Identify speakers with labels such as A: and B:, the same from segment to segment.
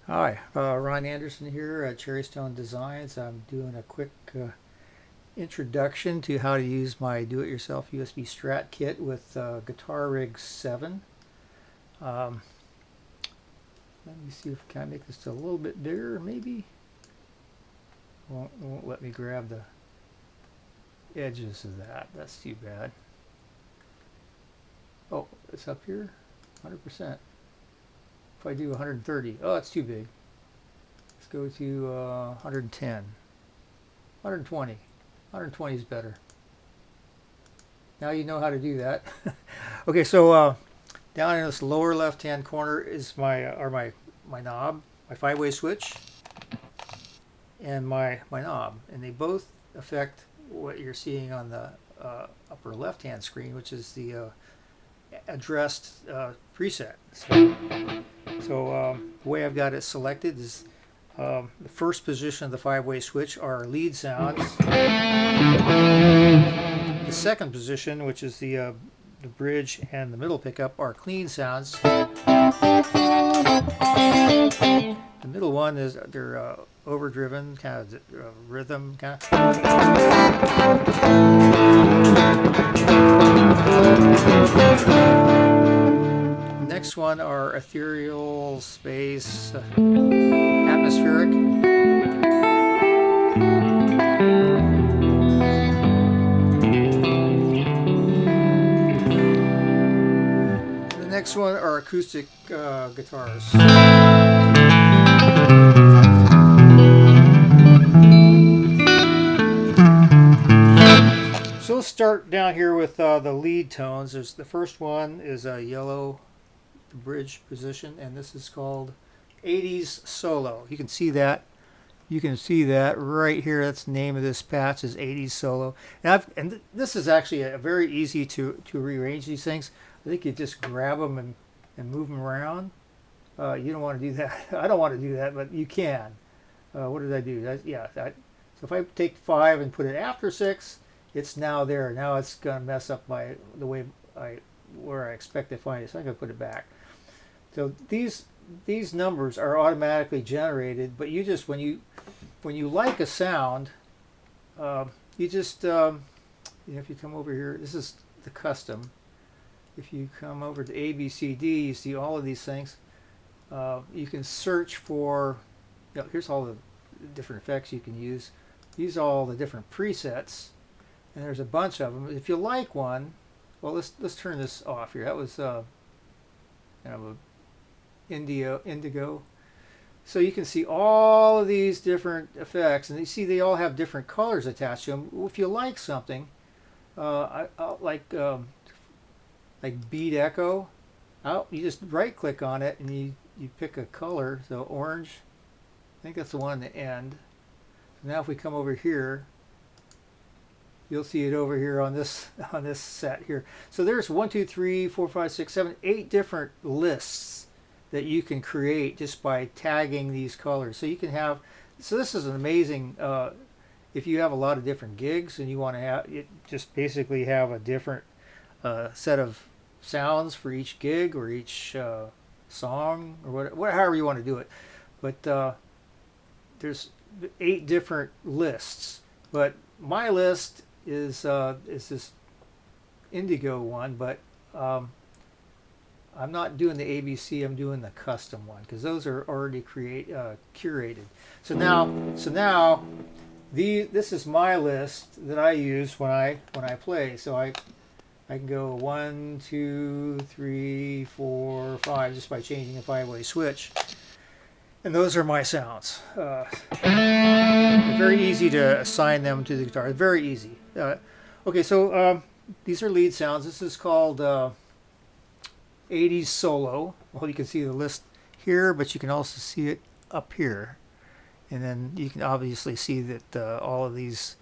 A: Hi, Ron Anderson here at Cherrystone Designs. I'm doing a quick introduction to how to use my do-it-yourself USB-Strat kit with GuitarRig7. Um, Let me see if I can make this a little bit bigger, maybe. Won't let me grab the edges of that. That's too bad. Oh, it's up here, 100%. If I do 130, oh, it's too big. Let's go to 110, 120. 120 is better. Now you know how to do that. Okay, so down in this lower left-hand corner is my knob, my five-way switch, and my knob, and they both affect what you're seeing on the upper left-hand screen, which is the addressed preset. So the way I've got it selected is the first position of the five-way switch are lead sounds. The second position, which is the bridge and the middle pickup, are clean sounds. The middle one is they're overdriven, kind of rhythm, kind of. Next one are ethereal, space, atmospheric. The next one are acoustic guitars. So let's start down here with the lead tones. The first one is a yellow bridge position, and this is called 80s Solo. You can see that. You can see that right here. That's the name of this patch is 80s Solo. And this is actually very easy to rearrange these things. I think you just grab them and move them around. You don't want to do that. I don't want to do that, but you can. What did I do? So if I take 5 and put it after 6, it's now there. Now it's going to mess up the way where I expect to find it. So I'm going to put it back. So these numbers are automatically generated, but you just when you like a sound, you just if you come over here, this is the custom. If you come over to A, B, C, D, you see all of these things. You can search for. Here's all the different effects you can use. These are all the different presets, and there's a bunch of them. If you like one, well, let's turn this off here. That was kind of a indigo. So you can see all of these different effects, and you see they all have different colors attached to them. If you like something, like beat echo, you just right click on it and you pick a color. So orange, I think that's the one at the end. So now if we come over here, you'll see it over here on this set here. So there's 1, 2, 3, 4, 5, 6, 7, 8 different lists that you can create just by tagging these colors. So you can have, so this is an amazing, if you have a lot of different gigs and you want to have, just basically have a different set of sounds for each gig or each song or however you want to do it. But there's 8 different lists. But my list is this indigo one, but I'm not doing the ABC. I'm doing the custom one because those are already curated. So now, this is my list that I use when I play. So I can go 1, 2, 3, 4, 5 just by changing the five-way switch. And those are my sounds. They're very easy to assign them to the guitar. Very easy. Okay, so these are lead sounds. This is called 80s Solo. Well, you can see the list here, but you can also see it up here. And then you can obviously see that all of these,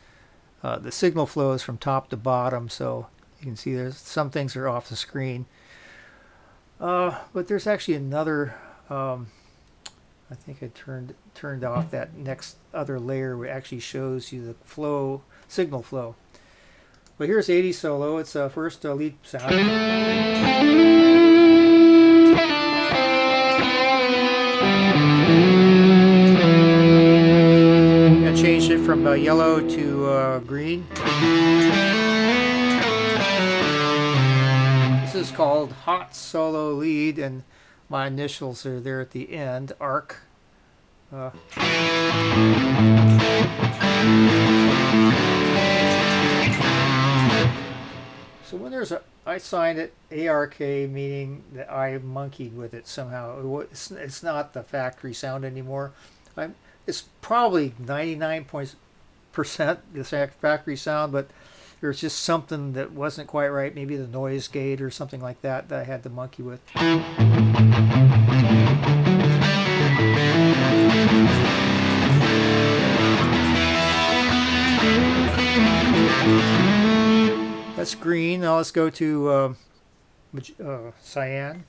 A: the signal flows from top to bottom. So you can see there's some things are off the screen. But there's actually another, I think I turned off that next other layer where it actually shows you the flow, signal flow. But here's 80 Solo. It's first lead sound. from yellow to green. This is called Hot Solo Lead, and my initials are there at the end, ARC. So when there's I signed it ARK, meaning that I monkeyed with it somehow. It's not the factory sound anymore. It's probably 99% the factory sound, but there's just something that wasn't quite right. Maybe the noise gate or something like that I had to monkey with. That's green. Now let's go to cyan.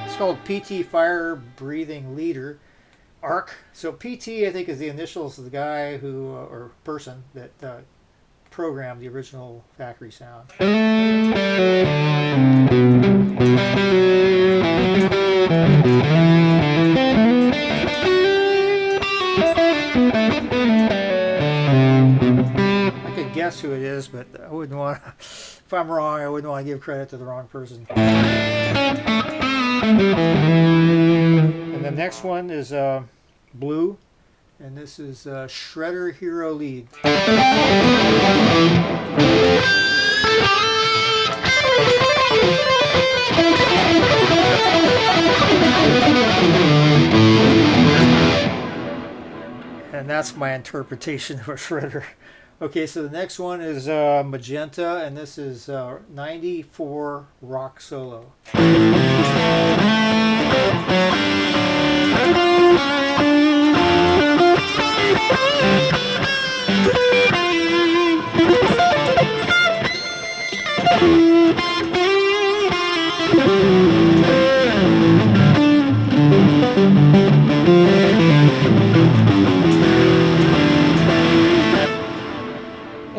A: It's called PT Fire Breathing Leader, ARC. So PT, I think, is the initials of the guy who, or person that programmed the original factory sound. Guess who it is, but I wouldn't want to, if I'm wrong, I wouldn't want to give credit to the wrong person. And the next one is blue, and this is Shredder Hero Lead. And that's my interpretation of a shredder. Okay, so the next one is magenta, and this is 94 Rock Solo.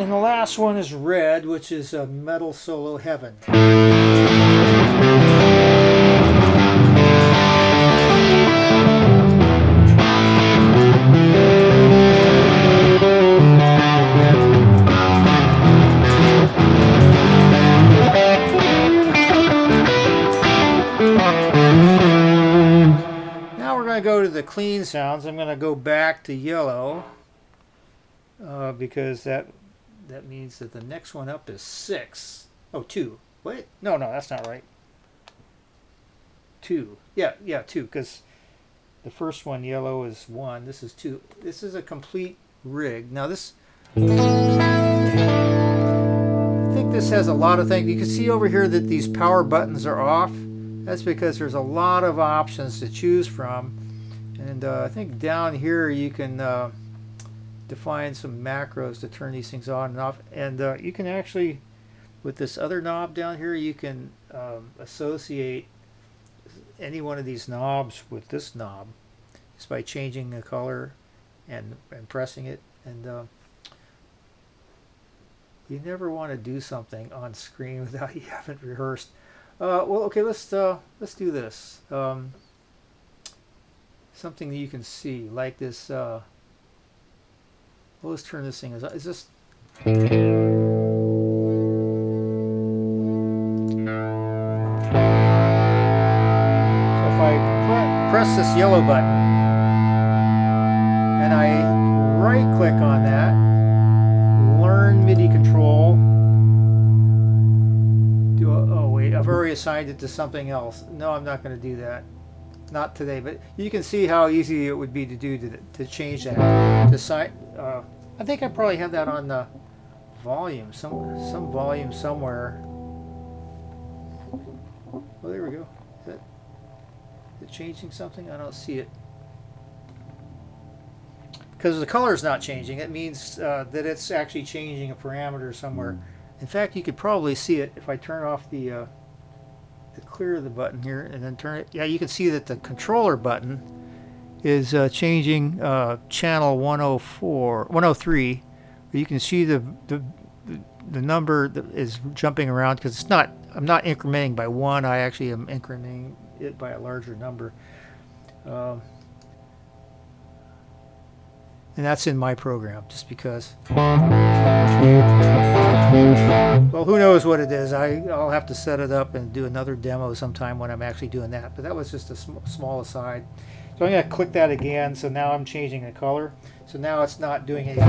A: And the last one is red, which is a Metal Solo Heaven. Now we're going to go to the clean sounds. I'm going to go back to yellow because that means that the next one up is 6. Oh, 2. Wait, no, that's not right. 2. Yeah, 2, because the first one, yellow, is 1. This is 2. This is a complete rig. Now this, I think this has a lot of things. You can see over here that these power buttons are off. That's because there's a lot of options to choose from. And I think down here you can define some macros to turn these things on and off, and you can actually, with this other knob down here, you can associate any one of these knobs with this knob just by changing the color and pressing it. And you never want to do something on screen without you haven't rehearsed. Well, okay, let's do this. Something that you can see, like this. Well, let's turn this thing. Is this? So if I press this yellow button and I right-click on that, learn MIDI control. Oh wait, I've already assigned it to something else. No, I'm not going to do that. Not today, but you can see how easy it would be to do to change that. I think I probably have that on the volume, some volume somewhere. Oh, there we go. Is it changing something? I don't see it. Because the color is not changing, it means that it's actually changing a parameter somewhere. In fact, you could probably see it if I turn off the clear the button here and then turn it. Yeah, you can see that the controller button is changing channel 103. You can see the number that is jumping around because it's not. I'm not incrementing by 1. I actually am incrementing it by a larger number. And that's in my program, just because. Well, who knows what it is. I'll have to set it up and do another demo sometime when I'm actually doing that. But that was just a small aside. So I'm going to click that again. So now I'm changing the color. So now it's not doing anything.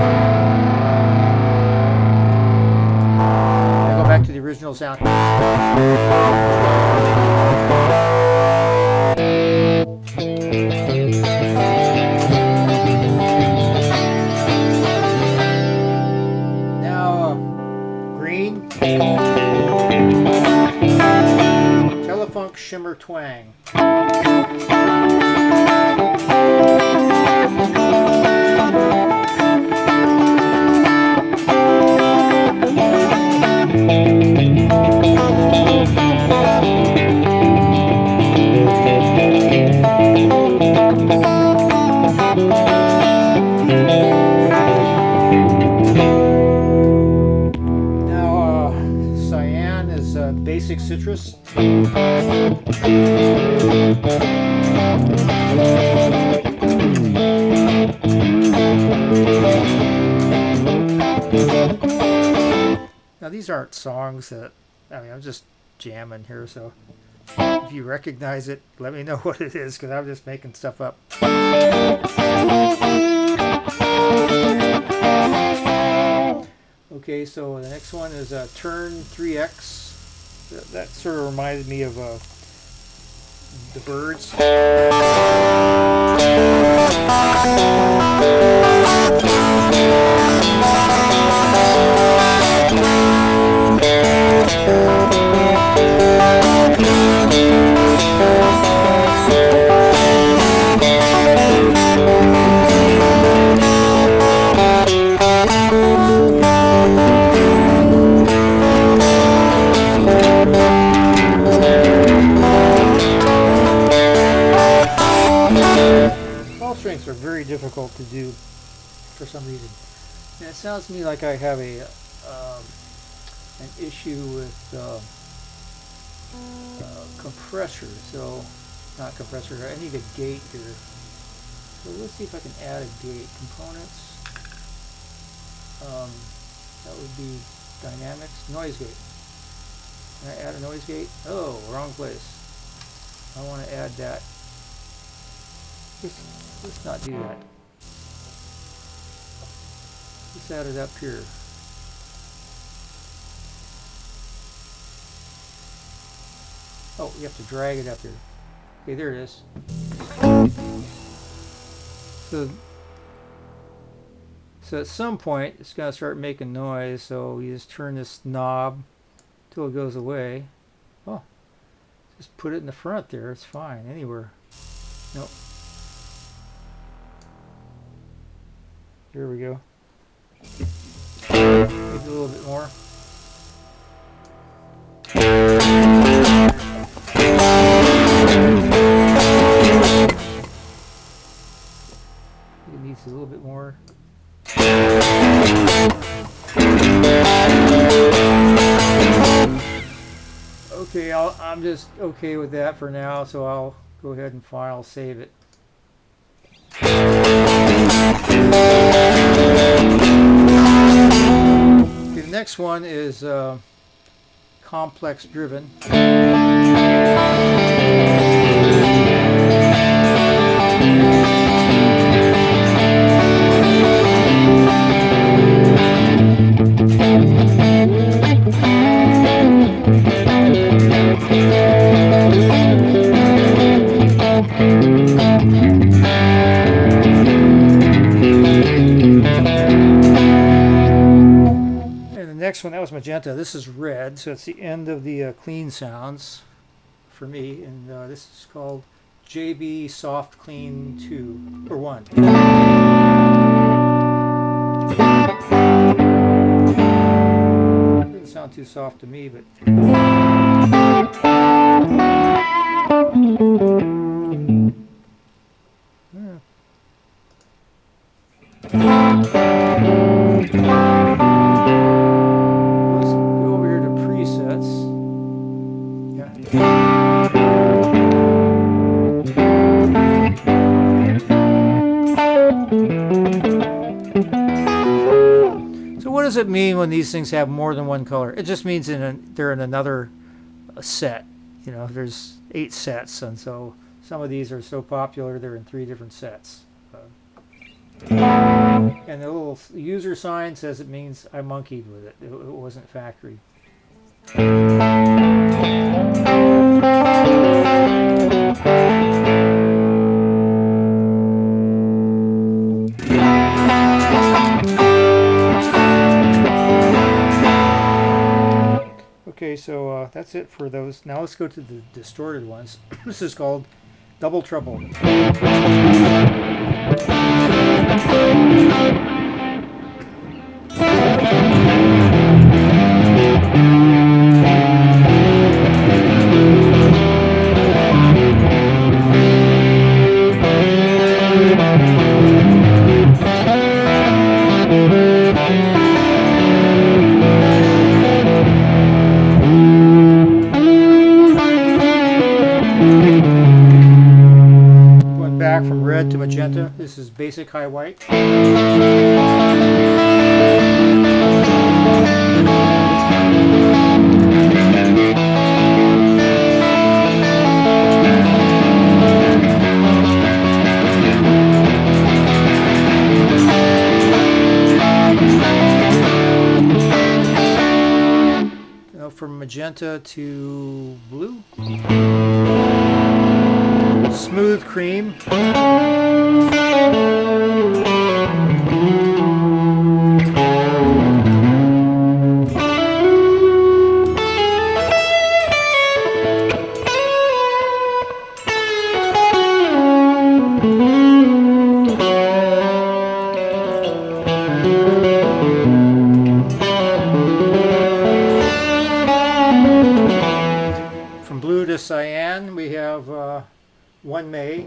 A: I go back to the original sound. Telefunk Shimmer Twang. Basic citrus. Now these aren't songs that, I mean, I'm just jamming here, so if you recognize it, let me know what it is, because I'm just making stuff up. Okay, so the next one is Turn 3X. That sort of reminded me of the Birds. Strings are very difficult to do for some reason. And it sounds to me like I have an issue with compressor. So, not compressor. I need a gate here. So let's see if I can add a gate. Components. That would be dynamics. Noise gate. Can I add a noise gate? Oh, wrong place. I want to add that. Let's not do that. Let's add it up here. Oh, you have to drag it up here. Okay, there it is. So at some point it's going to start making noise, so you just turn this knob till it goes away. Oh, just put it in the front there, it's fine, anywhere. Nope. There we go. Maybe a little bit more. It needs a little bit more. Okay, I'm just okay with that for now, so I'll go ahead and file save it. Okay, the next one is complex driven. Next one, that was magenta. This is red, so it's the end of the clean sounds for me, and this is called JB Soft Clean 2 or 1. Didn't sound too soft to me, but does it mean when these things have more than one color? It just means they're in another set. You know, there's 8 sets, and so some of these are so popular they're in 3 different sets. And the little user sign says it means I monkeyed with it. It wasn't factory. Okay, so that's it for those. Now let's go to the distorted ones. This is called Double Trouble. Back from red to magenta. This is basic high white. Now from magenta to blue. Smooth cream. From blue to cyan, we have One May.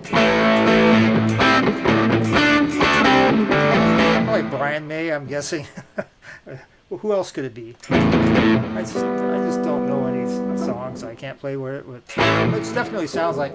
A: Probably Brian May, I'm guessing. Well, who else could it be? I just don't know any songs. I can't play with it. It definitely sounds like.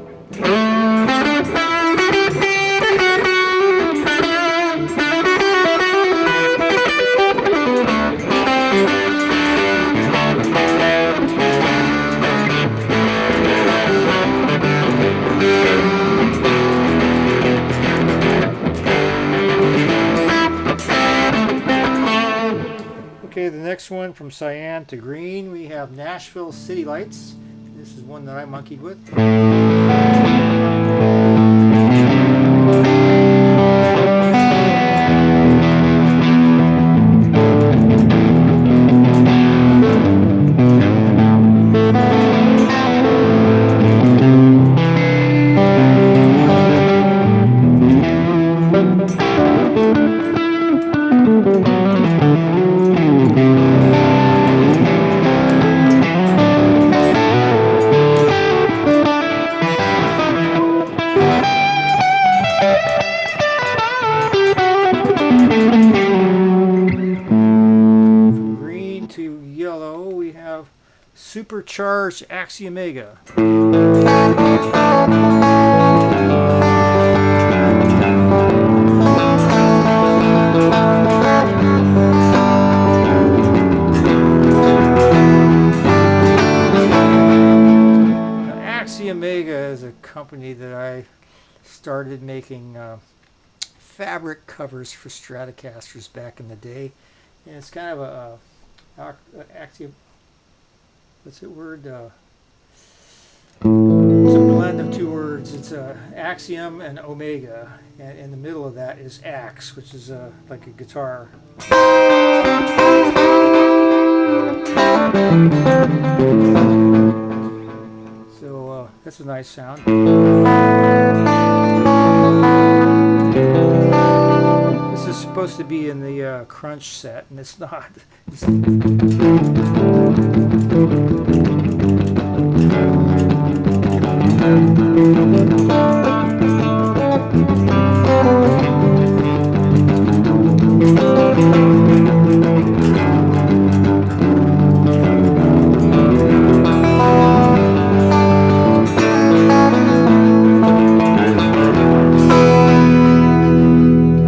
A: Okay, the next one from cyan to green, we have Nashville City Lights. This is one that I monkeyed with. Supercharged Axiomega. Axiomega is a company that I started making fabric covers for Stratocasters back in the day, and it's kind of what's that word? It's a blend of 2 words. It's axiom and omega, and in the middle of that is axe, which is like a guitar. So that's a nice sound. This is supposed to be in the crunch set, and it's not.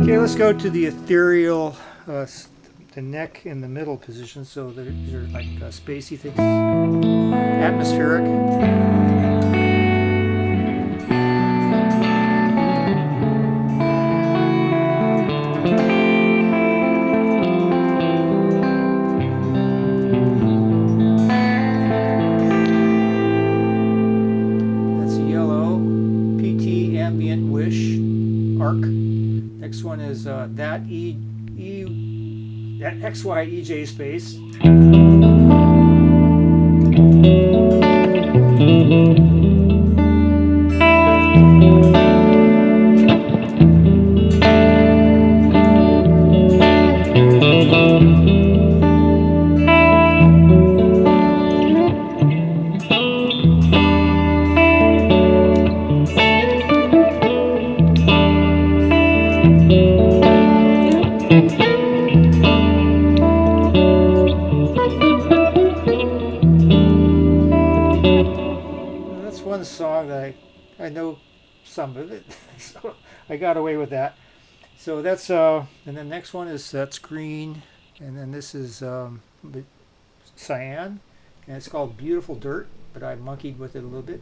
A: Okay, let's go to the ethereal the neck in the middle position, so these are like spacey things, atmospheric. That's a yellow PT ambient wish arc. Next one is that XY EJ space. That's one song that I know some of it, so I got away with that. So that's and then the next one is that's green, and then this is cyan, and it's called Beautiful Dirt, but I monkeyed with it a little bit.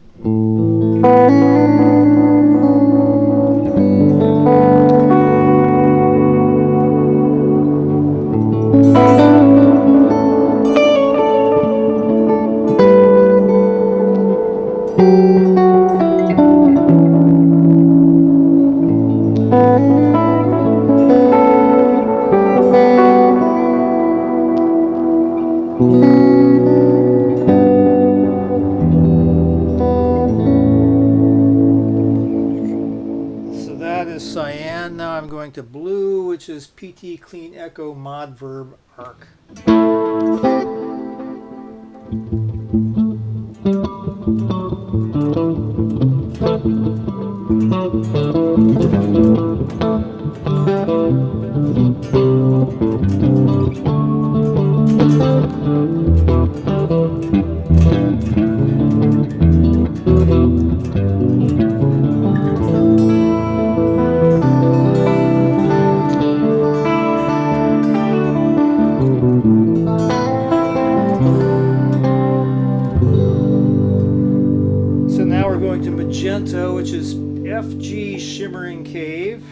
A: Cyan. Now I'm going to blue, which is PT Clean Echo Mod Verb Arc. To magenta, which is FG Shimmering Cave.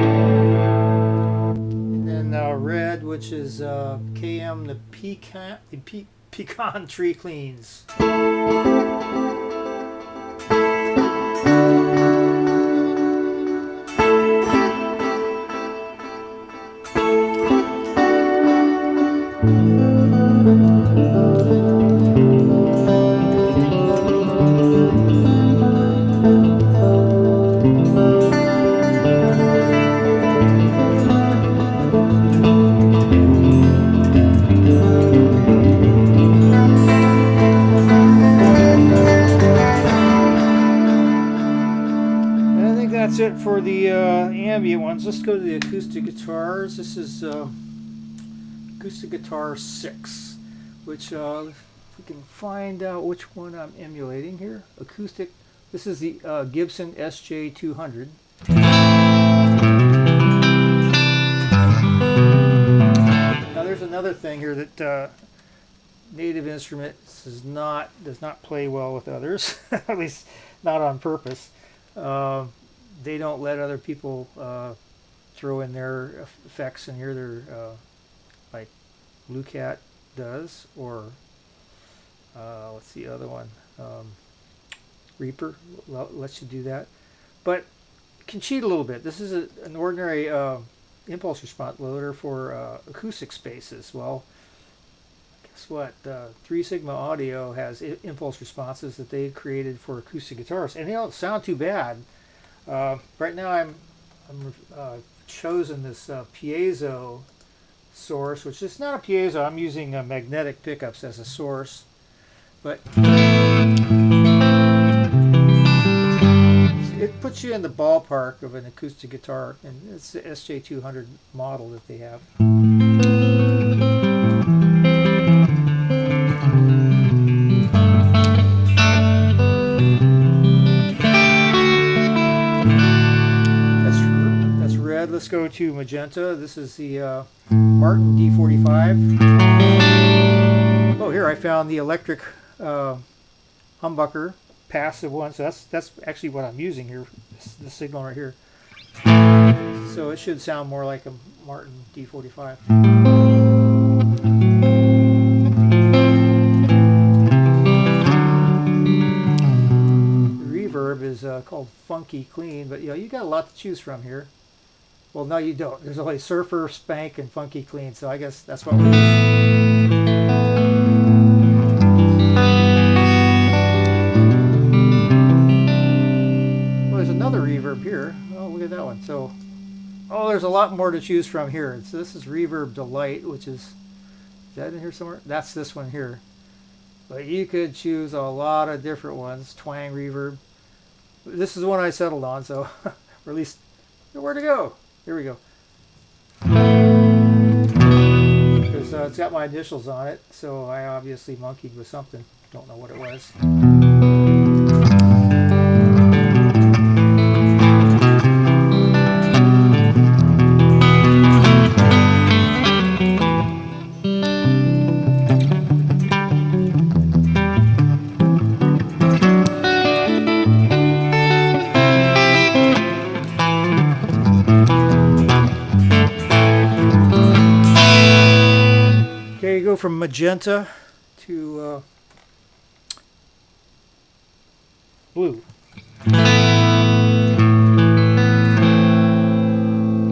A: And then red, which is KM the Pecan Tree Cleans. That's it for the ambient ones. Let's go to the acoustic guitars. This is acoustic guitar 6, which if we can find out which one I'm emulating here. Acoustic. This is the Gibson SJ200. Now there's another thing here that Native Instruments does not play well with others, at least not on purpose. They don't let other people throw in their effects in here. They're like Blue Cat does, or what's the other one? Reaper lets you do that, but can cheat a little bit. This is an ordinary impulse response loader for acoustic spaces. Well, guess what? 3 Sigma Audio has impulse responses that they created for acoustic guitars, and they don't sound too bad. Right now I'm chosen this piezo source, which is not a piezo. I'm using magnetic pickups as a source, but it puts you in the ballpark of an acoustic guitar, and it's the SJ200 model that they have. That's red. Let's go to magenta. This is the Martin D45. Oh, here I found the electric humbucker passive one. So that's actually what I'm using here. The signal right here. So it should sound more like a Martin D45. The reverb is called Funky Clean, but you got a lot to choose from here. Well, no, you don't. There's only Surfer, Spank, and Funky Clean, so I guess that's what we're using. Well, there's another reverb here. Oh, look at that one. So, oh, there's a lot more to choose from here. So this is Reverb Delight, which is that in here somewhere? That's this one here. But you could choose a lot of different ones. Twang Reverb. This is the one I settled on, so, or at least, where to go? Here we go. Because it's got my initials on it, so I obviously monkeyed with something. Don't know what it was. Okay, you go from magenta to blue. And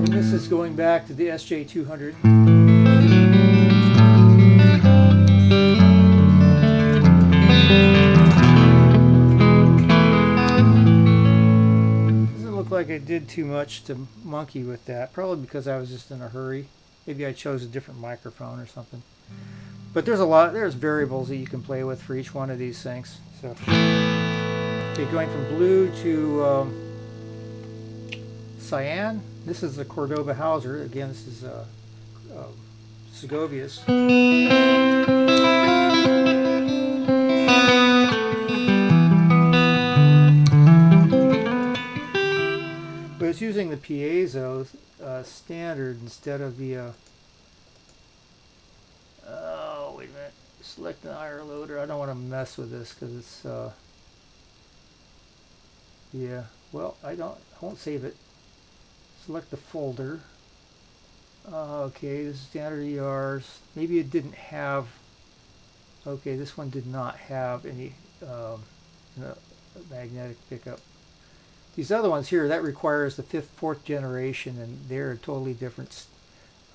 A: this is going back to the SJ200. Doesn't look like I did too much to monkey with that, probably because I was just in a hurry. Maybe I chose a different microphone or something. But there's variables that you can play with for each one of these things. So, okay, going from blue to cyan. This is the Cordoba Hauser. Again, this is Segovius. But it's using the piezo standard instead of the oh, wait a minute. Select an IR loader. I don't want to mess with this because it's yeah. Well, I won't save it. Select the folder. Okay, this is standard ERs. Maybe it didn't have. Okay, this one did not have any magnetic pickup. These other ones here, that requires the fourth generation, and they're totally different.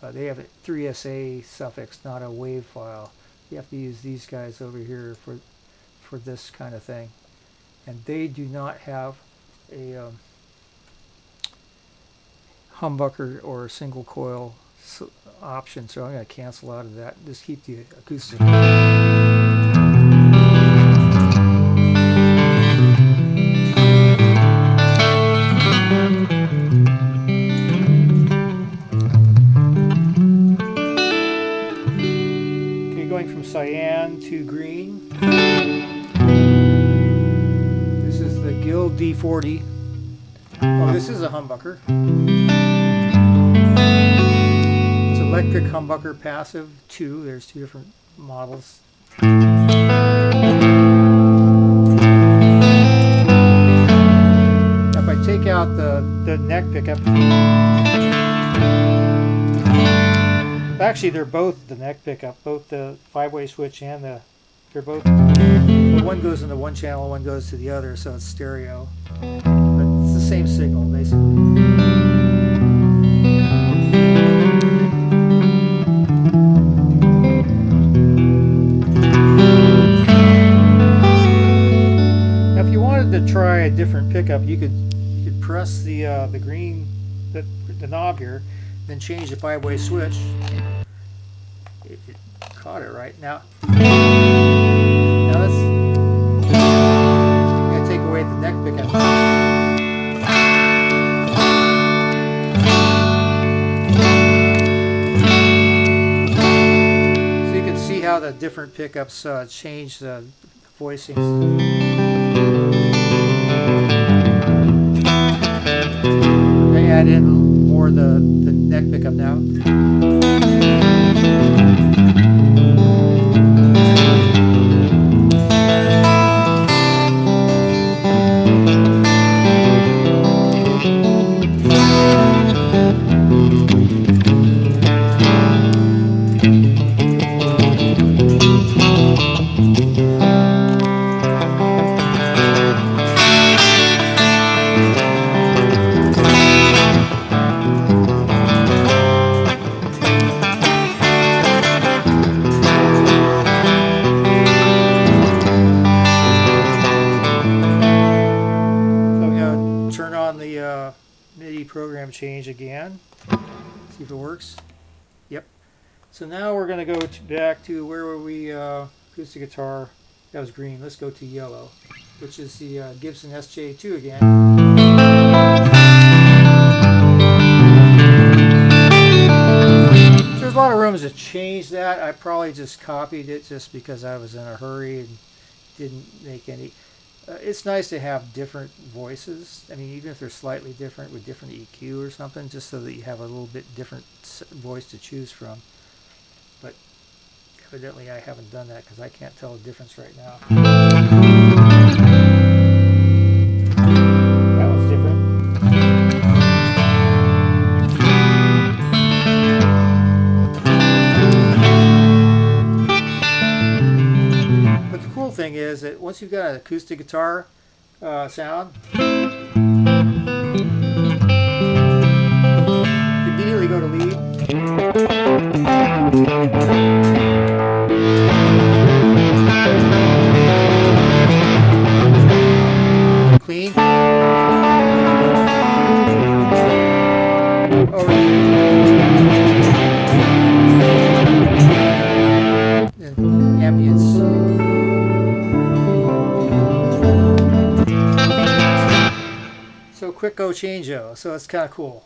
A: They have a 3SA suffix, not a wave file. You have to use these guys over here for this kind of thing. And they do not have a humbucker or a single coil option, so I'm going to cancel out of that. Just keep the acoustic. Cyan to green. This is the Guild D40. Oh, this is a humbucker. It's electric humbucker passive 2. There's 2 different models. Now if I take out the neck pickup, actually, they're both the neck pickup, both the 5-way switch and they're both, the one goes in the one channel, one goes to the other, so it's stereo. But it's the same signal, basically. Now, if you wanted to try a different pickup, you could press the green, the knob here, then change the 5-way switch. If you caught it right. Now let's, I'm going to take away the neck pickup. different pickups change the voicings. I add in more the neck pickup now. Turn on the MIDI program change again. See if it works. Yep. So now we're going to go back to where were we? Acoustic guitar. That was green. Let's go to yellow, which is the Gibson SJ2 again. So there's a lot of rooms to change that. I probably just copied it just because I was in a hurry and didn't make any. It's nice to have different voices. I mean, even if they're slightly different with different EQ or something, just so that you have a little bit different voice to choose from. But evidently I haven't done that because I can't tell the difference right now. That one's different. But the cool thing is that once you've got an acoustic guitar sound, you immediately go to lead. Clean. Over. And ambience. So quick go change-o, so it's kind of cool.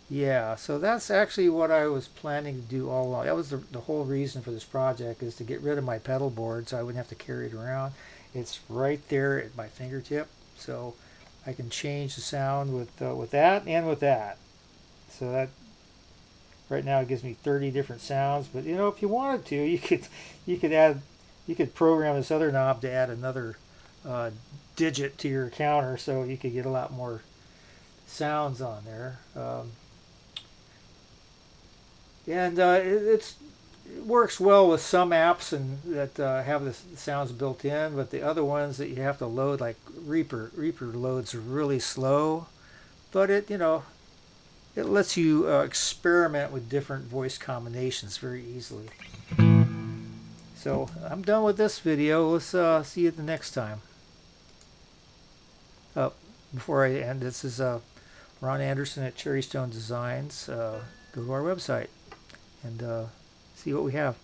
A: Yeah, so that's actually what I was planning to do all along. That was the whole reason for this project, is to get rid of my pedal board so I wouldn't have to carry it around. It's right there at my fingertip, so I can change the sound with that and with that. So that right now it gives me 30 different sounds. But you know, if you wanted to, you could program this other knob to add another digit to your counter, so you could get a lot more sounds on there. And it works well with some apps and that have the sounds built in, but the other ones that you have to load, like Reaper loads really slow, but it lets you experiment with different voice combinations very easily. So I'm done with this video. Let's see you the next time. Before I end, this is Ron Anderson at Cherrystone Designs. Go to our website and see what we have.